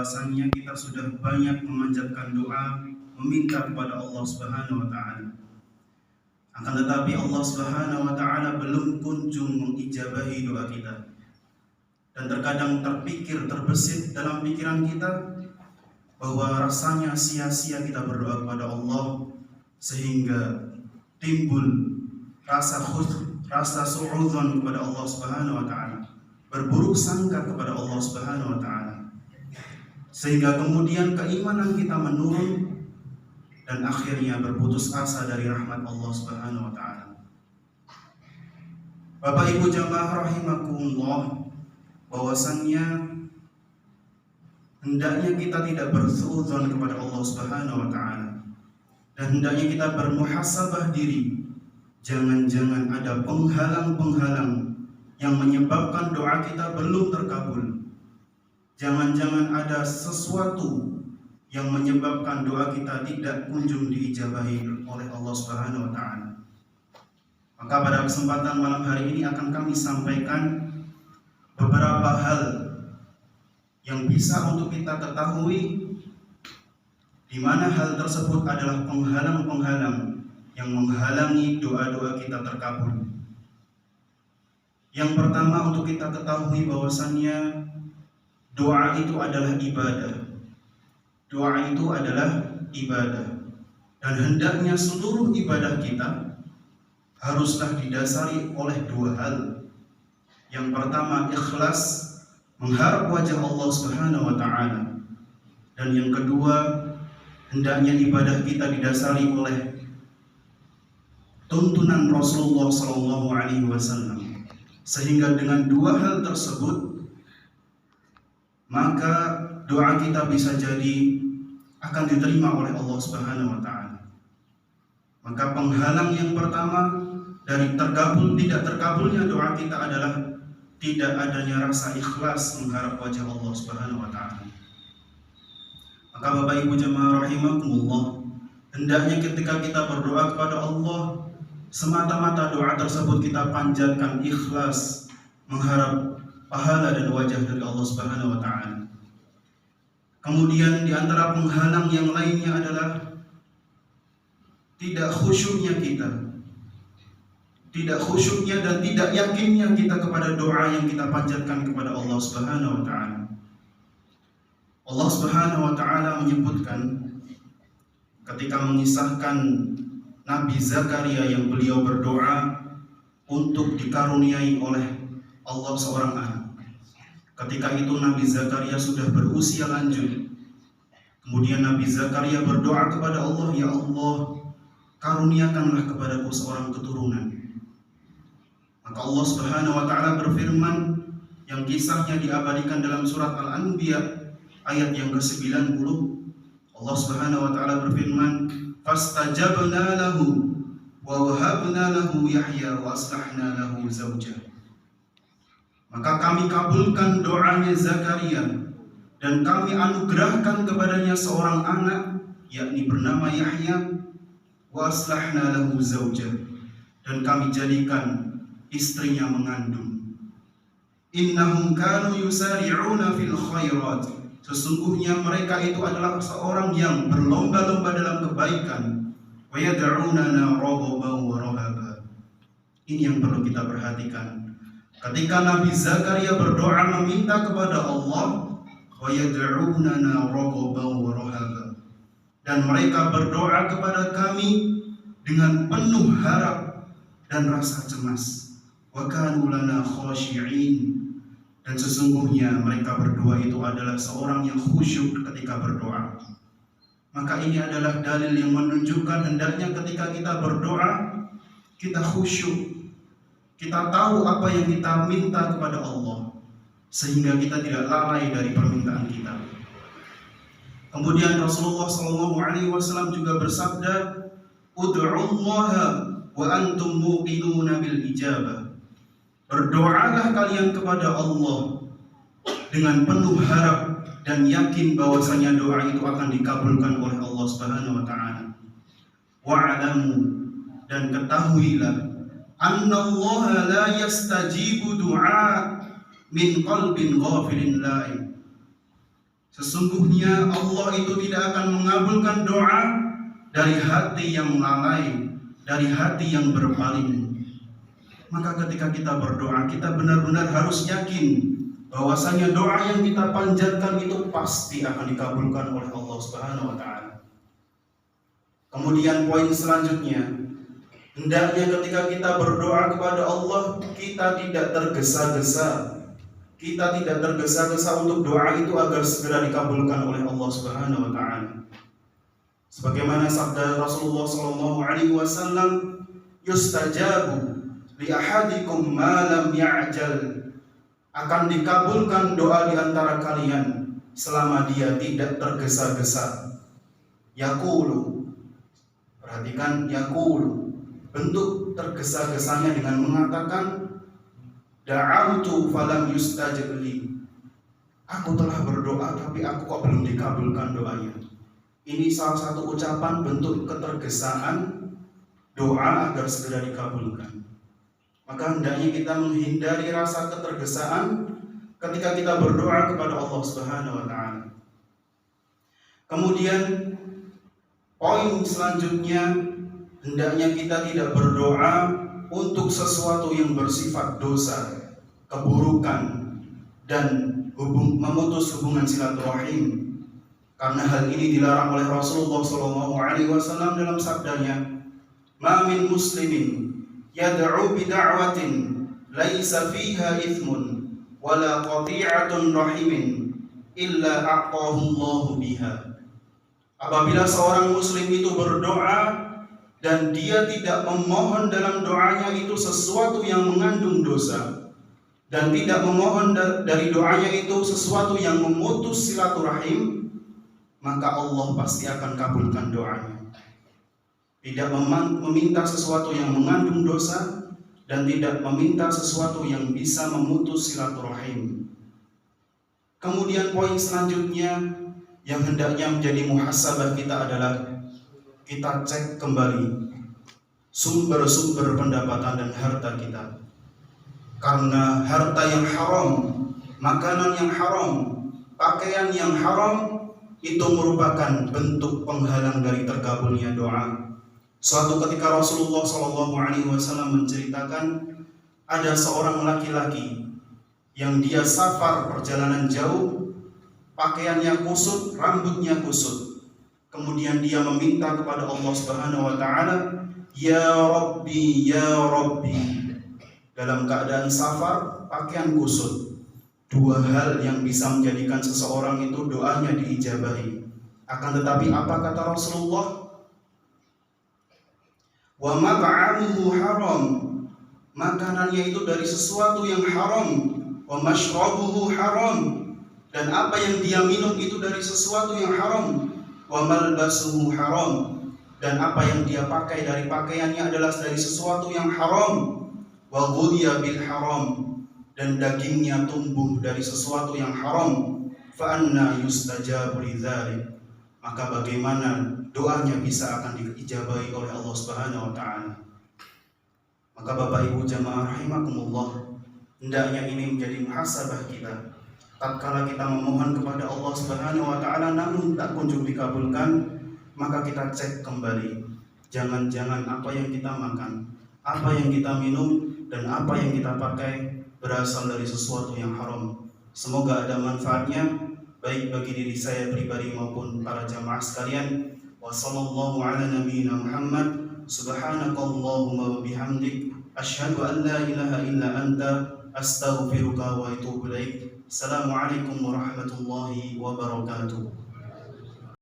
bahwasannya kita sudah banyak memanjatkan doa, meminta kepada Allah Subhanahu wa taala. Akan tetapi Allah Subhanahu wa taala belum kunjung mengijabahi doa kita. Dan terkadang terbesit dalam pikiran kita bahwa rasanya sia-sia kita berdoa kepada Allah, sehingga timbul rasa su'udzon kepada Allah Subhanahu wa taala, berburuk sangka kepada Allah Subhanahu wa taala, sehingga kemudian keimanan kita menurun dan akhirnya berputus asa dari rahmat Allah Subhanahu wa taala. Bapak Ibu jamaah rahimakumullah, bahwasannya hendaknya kita tidak bersuudzon kepada Allah Subhanahu wa taala, dan hendaknya kita bermuhasabah diri. Jangan-jangan ada penghalang-penghalang yang menyebabkan doa kita belum terkabul. Jangan-jangan ada sesuatu yang menyebabkan doa kita tidak kunjung diijabahi oleh Allah Subhanahu wa taala. Maka pada kesempatan malam hari ini akan kami sampaikan beberapa hal yang bisa untuk kita ketahui, di mana hal tersebut adalah penghalang-penghalang yang menghalangi doa-doa kita terkabul. Yang pertama untuk kita ketahui bahwasannya doa itu adalah ibadah. Doa itu adalah ibadah, dan hendaknya seluruh ibadah kita haruslah didasari oleh dua hal. Yang pertama ikhlas, mengharap wajah Allah Subhanahu wa taala. Dan yang kedua, hendaknya ibadah kita didasari oleh tuntunan Rasulullah sallallahu alaihi wasallam. Sehingga dengan dua hal tersebut, maka doa kita bisa jadi akan diterima oleh Allah Subhanahu wa taala. Maka penghalang yang pertama dari tidak terkabulnya doa kita adalah tidak adanya rasa ikhlas mengharap wajah Allah Subhanahu wa taala. Maka Bapak Ibu jemaah rahimakumullah, hendaknya ketika kita berdoa kepada Allah, semata-mata doa tersebut kita panjatkan ikhlas, mengharap pahala dan wajah dari Allah Subhanahu wa taala. Kemudian di antara penghalang yang lainnya adalah tidak khusyuknya dan tidak yakinnya kita kepada doa yang kita panjatkan kepada Allah Subhanahu wa taala. Allah Subhanahu wa taala menyebutkan ketika mengisahkan Nabi Zakaria yang beliau berdoa untuk dikaruniai oleh Allah seorang anak. Ketika itu Nabi Zakaria sudah berusia lanjut. Kemudian Nabi Zakaria berdoa kepada Allah, "Ya Allah, karuniakanlah kepadaku seorang keturunan." Maka Allah Subhanahu wa taala berfirman, yang kisahnya diabadikan dalam surat Al-Anbiya ayat yang ke-90. Allah Subhanahu wa taala berfirman, "Fastajabna lahu wa wahabna lahu Yahya wa aslahna lahu zawjah." Maka kami kabulkan doanya Zakaria dan kami anugerahkan kepadanya seorang anak, yakni bernama Yahya, wa aslahna lahu zawjah, dan kami jadikan istrinya mengandung. Innahum kanu yusari'una fil khairat. Sesungguhnya mereka itu adalah seorang yang berlomba-lomba dalam kebaikan. Wa yad'unana raghaban wa rahaba. Ini yang perlu kita perhatikan. Ketika Nabi Zakaria berdoa meminta kepada Allah, wa yad'unana raghaban wa rahaba, dan mereka berdoa kepada kami dengan penuh harap dan rasa cemas. Wa kanu lana khashi'in, dan sesungguhnya mereka berdua itu adalah seorang yang khusyuk ketika berdoa. Maka ini adalah dalil yang menunjukkan hendaknya ketika kita berdoa, kita khusyuk. Kita tahu apa yang kita minta kepada Allah, sehingga kita tidak lalai dari permintaan kita. Kemudian Rasulullah SAW juga bersabda, "Ud'ullaha wa antum muqinuna bil ijabah." Berdoalah kalian kepada Allah dengan penuh harap dan yakin bahwasanya doa itu akan dikabulkan oleh Allah Subhanahu wa taala. Wa'lamu, dan ketahuilah, annallaha la yastajibu du'a min qalbin ghafilin la'in, Sesungguhnya Allah itu tidak akan mengabulkan doa dari hati yang lalai, dari hati yang berpaling. Maka ketika kita berdoa, kita benar-benar harus yakin bahwasanya doa yang kita panjatkan itu pasti akan dikabulkan oleh Allah Subhanahu wa taala. Kemudian poin selanjutnya, hendaknya ketika kita berdoa kepada Allah, kita tidak tergesa-gesa. Kita tidak tergesa-gesa untuk doa itu agar segera dikabulkan oleh Allah Subhanahu wa taala. Sebagaimana sabda Rasulullah sallallahu alaihi wasallam, yustajabu li ahadikum ma lam ya'jal. Akan dikabulkan doa di antara kalian selama dia tidak tergesa-gesa. Yaqulu. Perhatikan yaqulu. Bentuk tergesa-gesanya dengan mengatakan da'autu falam yustajab li. Aku telah berdoa tapi aku kok belum dikabulkan doanya. Ini salah satu ucapan bentuk ketergesaan doa agar segera dikabulkan. Maka hendaknya kita menghindari rasa ketergesaan ketika kita berdoa kepada Allah Subhanahu wa taala. Kemudian poin selanjutnya, hendaknya kita tidak berdoa untuk sesuatu yang bersifat dosa, keburukan, dan memutus hubungan silaturahim. Karena hal ini dilarang oleh Rasulullah SAW dalam sabdanya, "Ma min muslimin yad'u bi da'watin laisa fiha ithmun wala qati'atun rahimin illa a'tahu Allahu biha." Apabila seorang muslim itu berdoa dan dia tidak memohon dalam doanya itu sesuatu yang mengandung dosa, dan tidak memohon dari doanya itu sesuatu yang memutus silaturahim, maka Allah pasti akan kabulkan doanya. Tidak meminta sesuatu yang mengandung dosa dan tidak meminta sesuatu yang bisa memutus silaturahim. Kemudian poin selanjutnya yang hendaknya menjadi muhasabah kita adalah kita cek kembali sumber-sumber pendapatan dan harta kita. Karena harta yang haram, makanan yang haram, pakaian yang haram itu merupakan bentuk penghalang dari terkabulnya doa. Suatu ketika Rasulullah SAW menceritakan ada seorang laki-laki yang dia safar perjalanan jauh, pakaiannya kusut, rambutnya kusut. Kemudian dia meminta kepada Allah Subhanahu wa taala, "Ya Rabbi, ya Rabbi." Dalam keadaan safar, pakaian kusut. Dua hal yang bisa menjadikan seseorang itu doanya diijabahi. Akan tetapi apa kata Rasulullah? Wa mat'amuhu haram, makanannya itu dari sesuatu yang haram. Wa mashrabuhu haram, dan apa yang dia minum itu dari sesuatu yang haram. Wa malbasuhu haram, dan apa yang dia pakai dari pakaiannya adalah dari sesuatu yang haram. Wa ghudhiya bil haram, dan dagingnya tumbuh dari sesuatu yang haram. Fa anna yustajabu lidzalik, maka bagaimana doanya bisa akan diijabahi oleh Allah Subhanahu wa taala. Maka Bapak Ibu jamaah rahimakumullah, hendaknya ini menjadi muhasabah kita. Tatkala kita memohon kepada Allah Subhanahu wa taala namun tak kunjung dikabulkan, maka kita cek kembali. Jangan-jangan apa yang kita makan, apa yang kita minum, dan apa yang kita pakai berasal dari sesuatu yang haram. Semoga ada manfaatnya baik bagi diri saya pribadi maupun para jamaah sekalian. Wa sallallahu ala nabiyyina Muhammad, subhanakallahumma wa bihamdik, asyhadu an la ilaha illa anta, astaghfiruka wa atubu ilaik. Assalamualaikum warahmatullahi wabarakatuh.